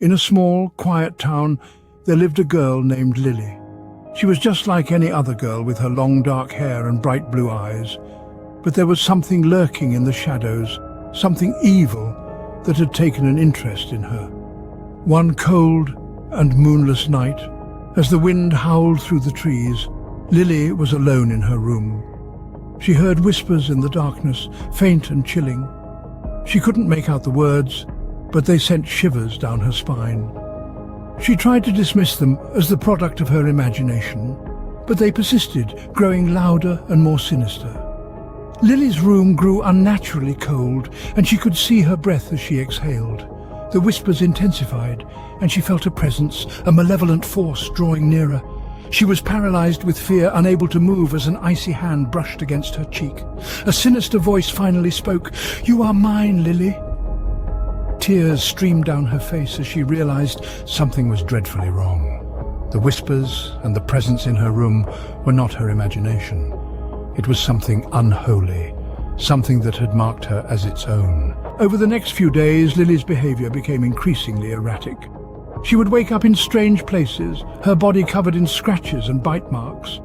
In a small, quiet town, there lived a girl named Lilly. She was just like any other girl with her long dark hair and bright blue eyes. But there was something lurking in the shadows, something evil that had taken an interest in her. One cold and moonless night, as the wind howled through the trees, Lilly was alone in her room. She heard whispers in the darkness, faint and chilling. She couldn't make out the words, but they sent shivers down her spine. She tried to dismiss them as the product of her imagination, but they persisted, growing louder and more sinister. Lily's room grew unnaturally cold, and she could see her breath as she exhaled. The whispers intensified, and she felt a presence, a malevolent force drawing nearer. She was paralyzed with fear, unable to move as an icy hand brushed against her cheek. A sinister voice finally spoke. "You are mine, Lilly." Tears streamed down her face as she realized something was dreadfully wrong. The whispers and the presence in her room were not her imagination. It was something unholy, something that had marked her as its own. Over the next few days, Lily's behavior became increasingly erratic. She would wake up in strange places, her body covered in scratches and bite marks.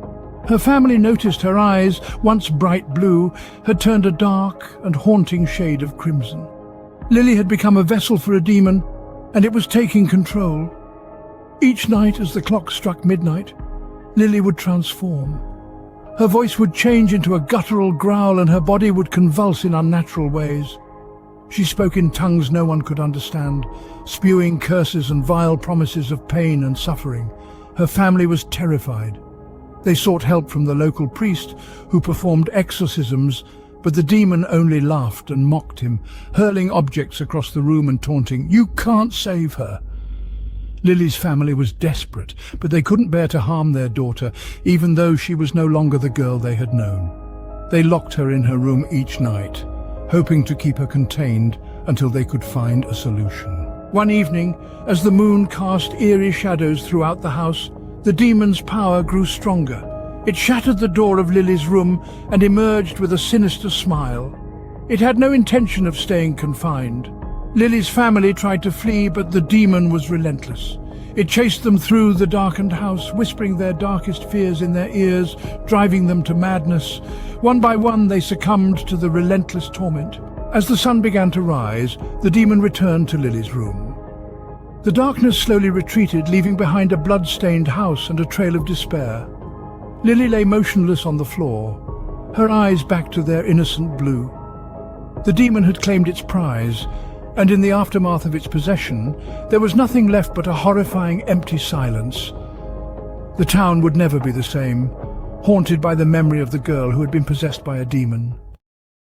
Her family noticed her eyes, once bright blue, had turned a dark and haunting shade of crimson. Lilly had become a vessel for a demon, and it was taking control. Each night as the clock struck midnight, Lilly would transform. Her voice would change into a guttural growl, and her body would convulse in unnatural ways. She spoke in tongues no one could understand, spewing curses and vile promises of pain and suffering. Her family was terrified. They sought help from the local priest, who performed exorcisms, but the demon only laughed and mocked him, hurling objects across the room and taunting, "You can't save her." Lily's family was desperate, but they couldn't bear to harm their daughter, even though she was no longer the girl they had known. They locked her in her room each night, hoping to keep her contained until they could find a solution. One evening, as the moon cast eerie shadows throughout the house, the demon's power grew stronger. It shattered the door of Lily's room and emerged with a sinister smile. It had no intention of staying confined. Lily's family tried to flee, but the demon was relentless. It chased them through the darkened house, whispering their darkest fears in their ears, driving them to madness. One by one, they succumbed to the relentless torment. As the sun began to rise, the demon returned to Lily's room. The darkness slowly retreated, leaving behind a blood-stained house and a trail of despair. Lilly lay motionless on the floor, her eyes back to their innocent blue. The demon had claimed its prize, and in the aftermath of its possession, there was nothing left but a horrifying empty silence. The town would never be the same, haunted by the memory of the girl who had been possessed by a demon.